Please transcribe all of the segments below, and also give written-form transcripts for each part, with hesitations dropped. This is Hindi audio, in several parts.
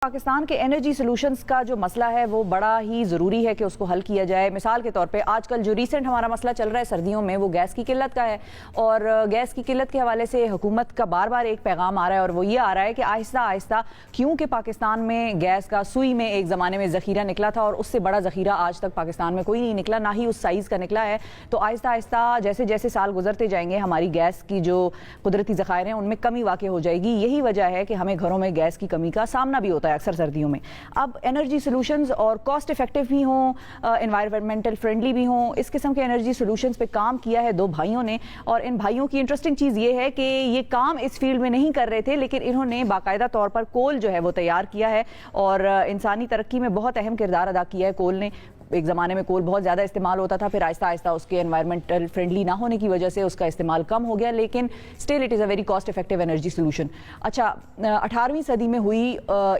पाकिस्तान के एनर्जी सॉल्यूशंस का जो मसला है वो बड़ा ही ज़रूरी है कि उसको हल किया जाए। मिसाल के तौर पे आजकल जो रीसेंट हमारा मसला चल रहा है सर्दियों में वो गैस की किल्लत का है, और गैस की किल्लत के हवाले से हुकूमत का बार बार एक पैगाम आ रहा है, और वो ये आ रहा है कि आहिस्ता आहिस्ता, क्योंकि पाकिस्तान में गैस का सुई में एक ज़माने में ज़ख़ीरा निकला था और उससे बड़ा ज़ख़ीरा आज तक पाकिस्तान में कोई नहीं निकला, ना ही उस साइज़ का निकला है। तो आहिस्ता आहिस्ता जैसे जैसे साल गुजरते जाएंगे हमारी गैस की जो कुदरती ज़ख़ायर हैं उनमें कमी वाक़ई हो जाएगी। यही वजह है कि हमें घरों में गैस की कमी का सामना भी होता है अक्सर सर्दियों में। अब एनर्जी सॉल्यूशंस और कॉस्ट इफेक्टिव भी हों, एनवायरमेंटल फ्रेंडली भी हों, इस किस्म के एनर्जी सॉल्यूशंस पे काम किया है दो भाइयों ने। और इन भाइयों की इंटरेस्टिंग चीज़ ये है कि ये काम इस फील्ड में नहीं कर रहे थे, लेकिन इन्होंने बाकायदा तौर पर कोल जो है वो तैयार किया है और इंसानी तरक्की में बहुत अहम किरदार अदा किया है कोल ने। एक ज़माने में कोल बहुत ज़्यादा इस्तेमाल होता था, फिर आहिस्ता आहिस्ता उसके एनवायरमेंटल फ्रेंडली ना होने की वजह से उसका इस्तेमाल कम हो गया, लेकिन still it is a very cost effective energy solution. अच्छा, 18वीं सदी में हुई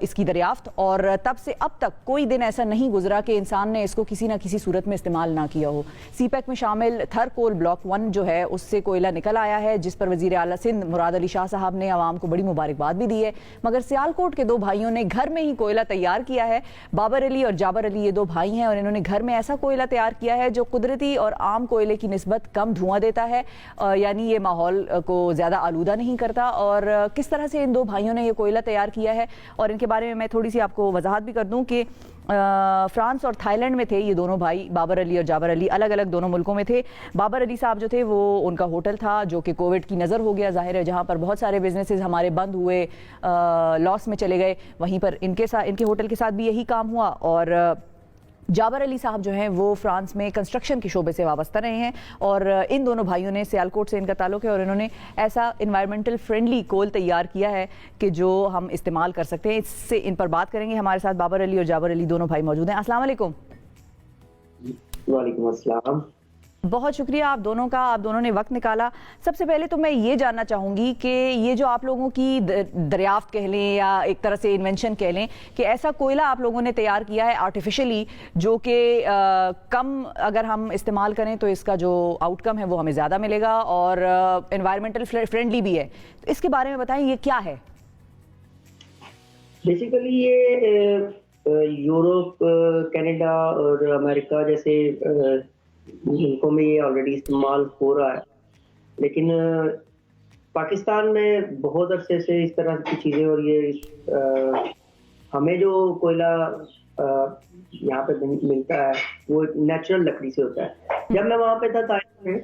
इसकी दरियाफ्त, और तब से अब तक कोई दिन ऐसा नहीं गुजरा कि इंसान ने इसको किसी ना किसी सूरत में इस्तेमाल ना किया हो। सीपैक में शामिल थर कोल ब्लॉक 1 जो है उससे कोयला निकल आया है, जिस पर वज़ीर आला सिंध मुराद अली शाह साहब ने आवाम को बड़ी मुबारकबाद भी दी है। मगर सियालकोट के दो भाइयों ने घर में ही कोयला तैयार किया है। बाबर अली और जाबर अली ये दो भाई हैं, और इन्होंने घर में ऐसा कोयला तैयार किया है जो कुदरती और आम कोयले की निस्बत कम धुआं देता है, यानी ये माहौल को ज़्यादा आलूदा नहीं करता। और किस तरह से इन दो भाइयों ने ये कोयला तैयार किया है और इनके बारे में मैं थोड़ी सी आपको वजाहत भी कर दूं कि फ्रांस और थाईलैंड में थे ये दोनों भाई, बाबर अली और जाबर अली, अलग अलग दोनों मुल्कों में थे। बाबर अली साहब जो थे वो उनका होटल था जो कि कोविड की नज़र हो गया, जाहिर है, जहाँ पर बहुत सारे बिजनेसेस हमारे बंद हुए, लॉस में चले गए। वहीं पर इनके होटल के साथ भी यही काम हुआ। और जाबर अली साहब जो हैं वो फ्रांस में कंस्ट्रक्शन के शोबे से वाबस्ता रहे हैं, और इन दोनों भाइयों ने, सियालकोट से इनका ताल्लुक़ है, और इन्होंने ऐसा इन्वायरमेंटल फ्रेंडली कोल तैयार किया है कि जो हम इस्तेमाल कर सकते हैं। इससे इन पर बात करेंगे। हमारे साथ बाबर अली और जाबर अली दोनों भाई मौजूद हैं। अस्सलाम वालेकुम। वालेकुम अस्सलाम। बहुत शुक्रिया आप दोनों का, आप दोनों ने वक्त निकाला। सबसे पहले तो मैं ये जानना चाहूँगी कि ये जो आप लोगों की दरियाफ्त कह लें या एक तरह से इन्वेंशन कह लें कि ऐसा कोयला आप लोगों ने तैयार किया है आर्टिफिशियली, जो कि कम अगर हम इस्तेमाल करें तो इसका जो आउटकम है वो हमें ज़्यादा मिलेगा और एनवायरमेंटल फ्रेंडली भी है, तो इसके बारे में बताएं ये क्या है? बेसिकली ये यूरोप, कनाडा और अमेरिका जैसे मुल्कों में ये ऑलरेडी इस्तेमाल हो रहा है, लेकिन पाकिस्तान में बहुत अरसे से इस तरह की चीज़ें हो रही है। हमें जो कोयला यहाँ पे मिलता है वो नेचुरल लकड़ी से होता है। जब मैं वहाँ पे था थाईलैंड में,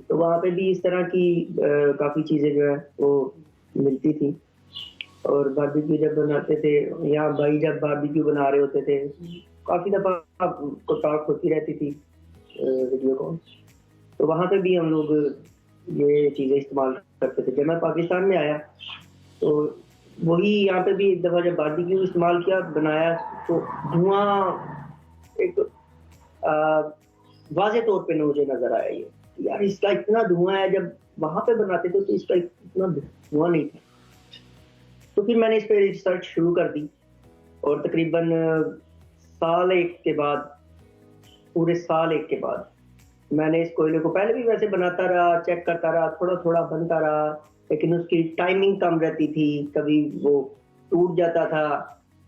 तो वहाँ पे भी इस तरह की काफ़ी चीज़ें जो है वो मिलती थी, और बारबेक्यू जब बनाते थे, यहाँ भाई जब बारबेक्यू बना रहे होते थे, काफ़ी दफ़ा को टॉक होती रहती थी वीडियो कॉल, तो वहाँ पे भी हम लोग ये चीज़ें इस्तेमाल करते थे। जब मैं पाकिस्तान में आया तो वही यहाँ पे भी एक दफ़ा जब बारबेक्यू इस्तेमाल किया, बनाया, तो धुआं एक वाज़े तौर पे मुझे नज़र आया ये, यार इसका इतना धुआं है। जब वहाँ पे बनाते थे तो इसका इतना धुआं नहीं था। तो फिर मैंने इस पर रिसर्च शुरू कर दी, और तकरीबन पूरे साल एक के बाद मैंने इस कोयले को, पहले भी वैसे बनाता रहा, चेक करता रहा, थोड़ा थोड़ा बनता रहा, लेकिन उसकी टाइमिंग कम रहती थी, कभी वो टूट जाता था,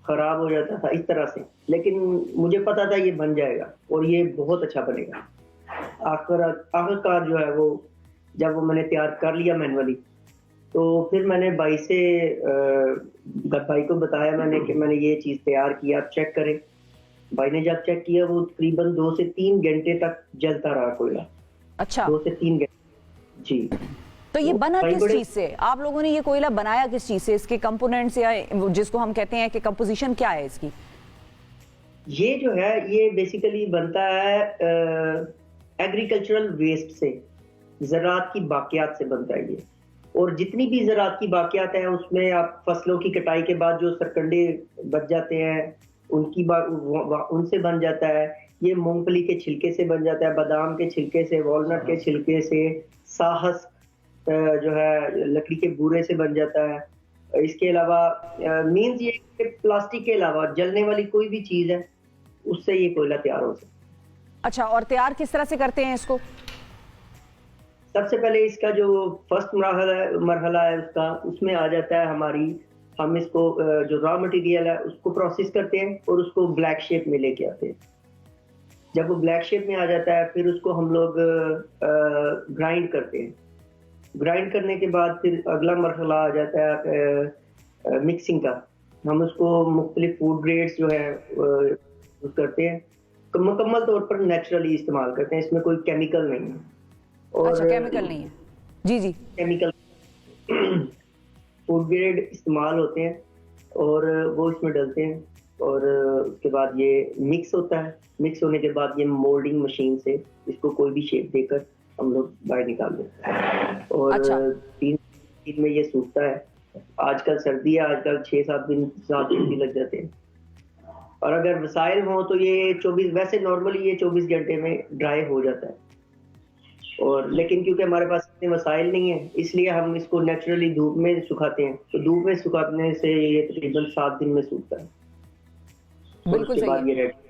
खराब हो जाता था, इस तरह से। लेकिन मुझे पता था ये बन जाएगा और ये बहुत अच्छा बनेगा। आखिरकार जो है वो, जब वो मैंने तैयार कर लिया मैनुअली, तो फिर मैंने भाई को बताया मैंने कि मैंने ये चीज़ तैयार किया, आप चेक करें। भाई ने जब चेक किया, वो तकरीबन 2 से 3 घंटे तक जलता रहा कोयला। अच्छा, 2 से 3 घंटे जी। तो ये बना किस चीज से? आप लोगों ने ये कोयला बनाया किस चीज से? इसके कंपोनेंट्स या जिसको हम कहते हैं कि कंपोजिशन क्या है इसकी? ये जो है ये बेसिकली बनता है एग्रीकल्चरल वेस्ट से, ज़राअत की बाकियात से बनता है ये। और जितनी भी ज़राअत की बाकियात है उसमें आप फसलों की कटाई के बाद जो सरकंडे बच जाते हैं उनसे बन जाता है। ये मूंगफली के छिलके से बन जाता है, बादाम के छिलके से, वॉलनट के छिलके से, साहस जो है लकड़ी के बूरे से बन जाता है। इसके अलावा मीन्स ये कि प्लास्टिक के अलावा जलने वाली कोई भी चीज़ है उससे ये कोयला तैयार हो सकता है। अच्छा, और तैयार किस तरह से करते हैं इसको? सबसे पहले इसका जो फर्स्ट मरहला है उसका, उसमें आ जाता है हमारी हम इसको जो रॉ मटेरियल है उसको प्रोसेस करते हैं और उसको ब्लैक शेप में लेके आते हैं। जब वो ब्लैक शेप में आ जाता है फिर उसको हम लोग ग्राइंड करते हैं। ग्राइंड करने के बाद फिर अगला मरहला आ जाता है मिक्सिंग का। हम उसको मुख्तलिफ फूड ग्रेड्स जो है यूज करते हैं, मुकम्मल तौर पर नेचुरली इस्तेमाल करते हैं, इसमें कोई केमिकल नहीं है। और अच्छा, केमिकल नहीं है। जी जी। केमिकल फूड ग्रेड इस्तेमाल होते हैं और वो इसमें डलते हैं और उसके बाद ये मिक्स होता है। मिक्स होने के बाद ये मोल्डिंग मशीन से इसको कोई भी शेप देकर हम लोग बाहर निकाल देते हैं और अच्छा। 3 दिन में ये सूखता है। आजकल सर्दी है, आजकल 7 दिन भी लग जाते हैं। और अगर वसाइल हो तो ये 24, वैसे नॉर्मली ये 24 घंटे में ड्राई हो जाता है। और लेकिन क्योंकि हमारे पास इतने वसाइल नहीं है इसलिए हम इसको नेचुरली धूप में सुखाते हैं। तो धूप में सुखाने से ये तकरीबन 7 दिन में सूखता है। बिल्कुल उसके बाद सही ये है। रेडी।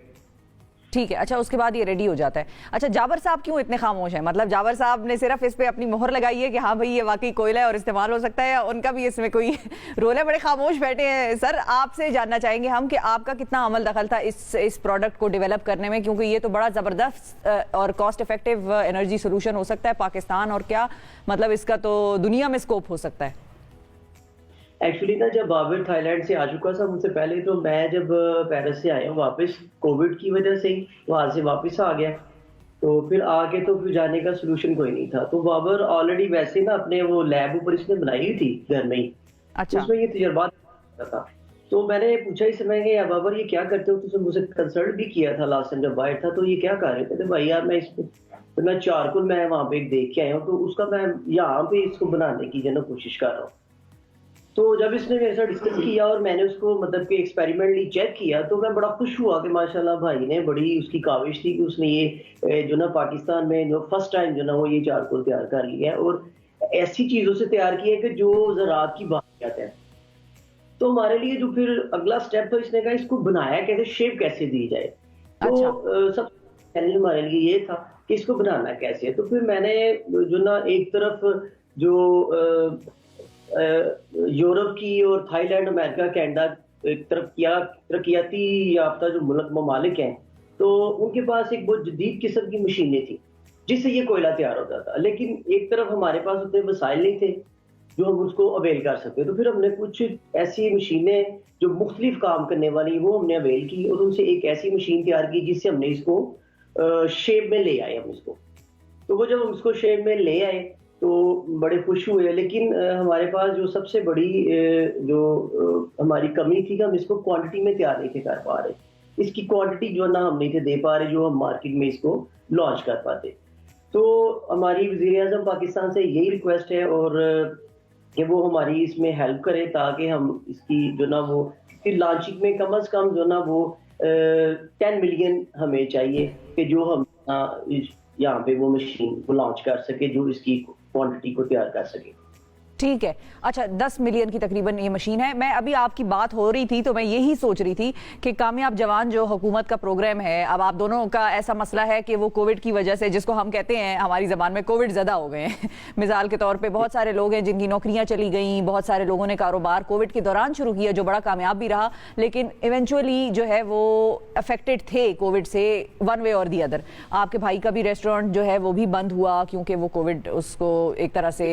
ठीक है, अच्छा उसके बाद ये रेडी हो जाता है। अच्छा, जाबर साहब क्यों इतने खामोश हैं? मतलब जाबर साहब ने सिर्फ इस पे अपनी मोहर लगाई है कि हाँ भाई ये वाकई कोयला है और इस्तेमाल हो सकता है, या उनका भी इसमें कोई रोल है? बड़े खामोश बैठे हैं। सर, आपसे जानना चाहेंगे हम कि आपका कितना अमल दखल था इस प्रोडक्ट को डेवलप करने में, क्योंकि ये तो बड़ा ज़बरदस्त और कॉस्ट इफेक्टिव एनर्जी सोल्यूशन हो सकता है पाकिस्तान, और क्या मतलब इसका तो दुनिया में स्कोप हो सकता है। एक्चुअली ना, जब बाबर थाईलैंड से आ चुका था मुझसे पहले, तो मैं जब पेरिस से आया हूँ वापस, कोविड की वजह से ही वहां से वापस आ गया। तो फिर आके तो फिर जाने का सोल्यूशन कोई नहीं था। तो बाबर ऑलरेडी वैसे ना अपने वो लैब ऊपर इसने बनाई हुई थी घर में ही। अच्छा। उसमें ये तजर्बा था। तो मैंने पूछा इस समय कि यार बाबर ये क्या करते हो? तो मुझसे कंसल्ट भी किया था लास्ट टाइम जब बाहर था। तो ये क्या कर रहे थे? भाई यार मैं इसको, तो मैं चारकोल मैं वहां पे देख के आया हूँ, तो उसका मैं यहाँ पे इसको बनाने की जो कोशिश कर रहा हूँ। तो जब इसने मेरे साथ डिस्कस किया और मैंने उसको मतलब कि एक्सपेरिमेंटली चेक किया, तो मैं बड़ा खुश हुआ कि माशाल्लाह भाई ने, बड़ी उसकी काविश थी कि उसने ये जो ना पाकिस्तान में जो फर्स्ट टाइम जो ना वो ये चारकोल तैयार कर लिया है, और ऐसी चीजों से तैयार किया है कि जो ज़राअत की बात कहते हैं। तो हमारे लिए जो फिर अगला स्टेप था, इसने कहा इसको बनाया कैसे, शेप कैसे दी जाए। तो सबसे पहले हमारे लिए ये था कि इसको बनाना कैसे है। तो फिर मैंने जो ना एक तरफ जो यूरोप की और थाईलैंड, अमेरिका, कनाडा एक तरफ तरक्याती याफ्ता जो मुल्क ममालिक हैं, तो उनके पास एक बहुत जदीद किस्म की मशीनें थी जिससे ये कोयला तैयार होता था। लेकिन एक तरफ हमारे पास उतने वसाइल नहीं थे जो हम उसको अवेल कर सकते। तो फिर हमने कुछ ऐसी मशीनें जो मुख्तलिफ काम करने वाली वो हमने अवेल की, और उनसे एक ऐसी मशीन तैयार की जिससे हमने इसको शेप में ले आए हम इसको। तो वो जब हम इसको शेप में ले आए तो बड़े खुश हुए। लेकिन हमारे पास जो सबसे बड़ी जो हमारी कमी थी कि हम इसको क्वांटिटी में तैयार नहीं थे कर पा रहे। इसकी क्वांटिटी जो ना हम नहीं थे दे पा रहे जो हम मार्केट में इसको लॉन्च कर पाते। तो हमारी वज़ीर-ए-आज़म पाकिस्तान से यही रिक्वेस्ट है और कि वो हमारी इसमें हेल्प करे, ताकि हम इसकी जो ना वो फिर लॉन्चिंग में कम से कम जो ना वो 10 मिलियन हमें चाहिए कि जो हम यहाँ पे वो मशीन को लॉन्च कर सके जो इसकी क्वांटिटी को तैयार कर सके। ठीक है। अच्छा, 10 मिलियन की तकरीबन ये मशीन है। मैं अभी आपकी बात हो रही थी तो मैं यही सोच रही थी कि कामयाब जवान जो हुकूमत का प्रोग्राम है, अब आप दोनों का ऐसा मसला है कि वो कोविड की वजह से, जिसको हम कहते हैं हमारी ज़बान में कोविड ज़दा हो गए हैं मिसाल के तौर पे बहुत सारे लोग हैं जिनकी नौकरियां चली गई, बहुत सारे लोगों ने कारोबार कोविड के दौरान शुरू किया जो बड़ा कामयाब भी रहा, लेकिन इवेंचुअली जो है वो अफेक्टेड थे कोविड से वन वे और दी अदर। आपके भाई का भी रेस्टोरेंट जो है वो भी बंद हुआ क्योंकि वो कोविड उसको एक तरह से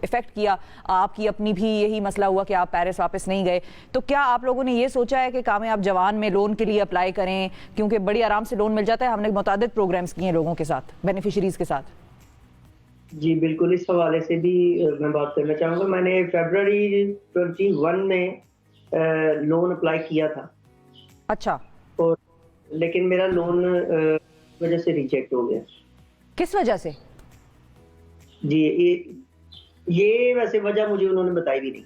इफेक्ट किया। आपकी अपनी भी यही मसला हुआ कि आप पेरिस वापस नहीं गए। तो क्या आप लोगों ने ये सोचा है कि कामयाब जवान में लोन के लिए अप्लाई करें, क्योंकि बड़ी आराम से लोन मिल जाता है? हमने मुतादिद प्रोग्राम्स किए हैं लोगों के साथ, बेनिफिशरीज के साथ। जी बिल्कुल, इस हवाले से भी मैं बात करना चाहूँगा। मैंने फरवरी 21 में लोन अप्लाई किया था। अच्छा। और लेकिन मेरा लोन वजह से रिजेक्ट हो गया। किस वजह से? जी ये वैसे वजह मुझे उन्होंने बताई भी नहीं।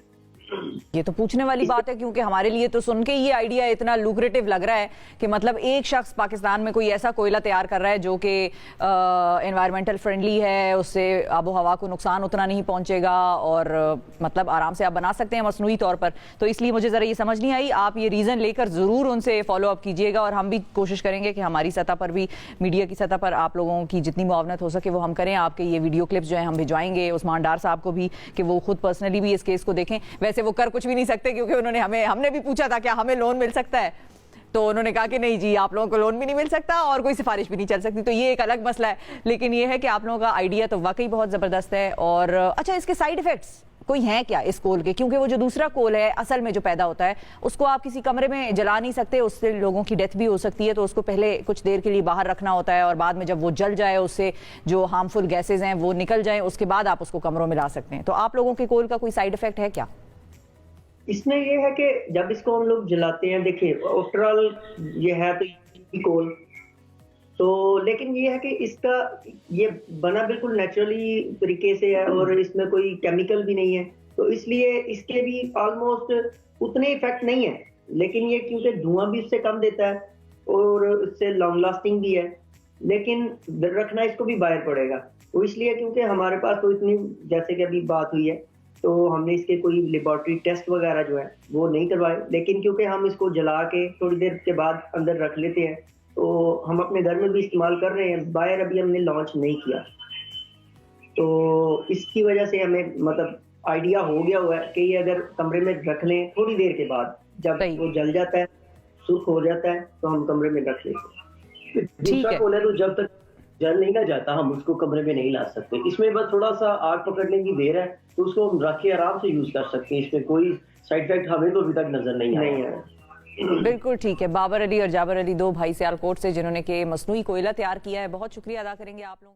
ये तो पूछने वाली बात है, क्योंकि हमारे लिए तो सुन के ये आइडिया इतना लुक्रेटिव लग रहा है कि मतलब एक शख्स पाकिस्तान में कोई ऐसा कोयला तैयार कर रहा है जो कि एनवायरमेंटल फ्रेंडली है, उससे आबो हवा को नुकसान उतना नहीं पहुंचेगा और मतलब आराम से आप बना सकते हैं मसनूई तौर पर। तो इसलिए मुझे ज़रा ये समझ नहीं आई। आप ये रीज़न लेकर ज़रूर उनसे फॉलो अप कीजिएगा और हम भी कोशिश करेंगे कि हमारी सतह पर भी, मीडिया की सतह पर आप लोगों की जितनी मुआवनत हो सके वो हम करें। आपके ये वीडियो क्लिप्स जो है हम भिजवाएंगे उस्मान डार साहब को भी कि वो खुद पर्सनली भी इस केस को देखें। वैसे वैसे वो कर कुछ भी नहीं सकते, क्योंकि उन्होंने हमने भी पूछा था क्या हमें लोन मिल सकता है, तो उन्होंने कहा कि नहीं जी, आप लोगों को लोन भी नहीं मिल सकता और कोई सिफारिश भी नहीं चल सकती। तो ये एक अलग मसला है, लेकिन ये है कि आप लोगों का आइडिया तो वाकई बहुत ज़बरदस्त है। और अच्छा, इसके साइड इफेक्ट्स कोई हैं क्या इस कोल के? क्योंकि वो जो दूसरा कोल है असल में जो पैदा होता है उसको आप किसी कमरे में जला नहीं सकते, उससे लोगों की डेथ भी हो सकती है, तो उसको पहले कुछ देर के लिए बाहर रखना होता है और बाद में जब वो जल जाए, उससे जो हार्मफुल गैसेज हैं वो निकल जाएं, उसके बाद आप उसको कमरों में ला सकते हैं। तो आप लोगों के कोल का कोई साइड इफेक्ट है क्या? इसमें ये है कि जब इसको हम लोग जलाते हैं, देखिए आफ्टर ऑल ये है तो कोल, तो लेकिन ये है कि इसका ये बना बिल्कुल नेचुरली तरीके से है और इसमें कोई केमिकल भी नहीं है, तो इसलिए इसके भी ऑलमोस्ट उतने इफेक्ट नहीं है। लेकिन ये क्योंकि धुआं भी इससे कम देता है और इससे लॉन्ग लास्टिंग भी है, लेकिन रखना इसको भी बाहर पड़ेगा। तो इसलिए क्योंकि हमारे पास तो इतनी, जैसे कि अभी बात हुई है, तो हमने इसके कोई लेबोरेटरी टेस्ट वगैरह जो है वो नहीं करवाए, लेकिन क्योंकि हम इसको जला के थोड़ी देर के बाद अंदर रख लेते हैं, तो हम अपने घर में भी इस्तेमाल कर रहे हैं, बाहर अभी हमने लॉन्च नहीं किया। तो इसकी वजह से हमें मतलब आइडिया हो गया हुआ है कि ये अगर कमरे में रख लें, थोड़ी देर के बाद जब वो जल जाता है, सुर्ख हो जाता है, तो हम कमरे में रख लेते हैं। दूसरा कोल है तो जब तक जल नहीं ना जाता हम उसको कमरे में नहीं ला सकते। इसमें बस थोड़ा सा आग पकड़ने की देर है, तो उसको हम रख के आराम से यूज कर सकते हैं। इसमें कोई साइड इफेक्ट हमें तो अभी तक नजर नहीं आया। बिल्कुल ठीक है। बाबर अली और जाबर अली, दो भाई सियालकोट से, जिन्होंने कि मसनूई कोयला तैयार किया है, बहुत शुक्रिया अदा करेंगे आप लोग।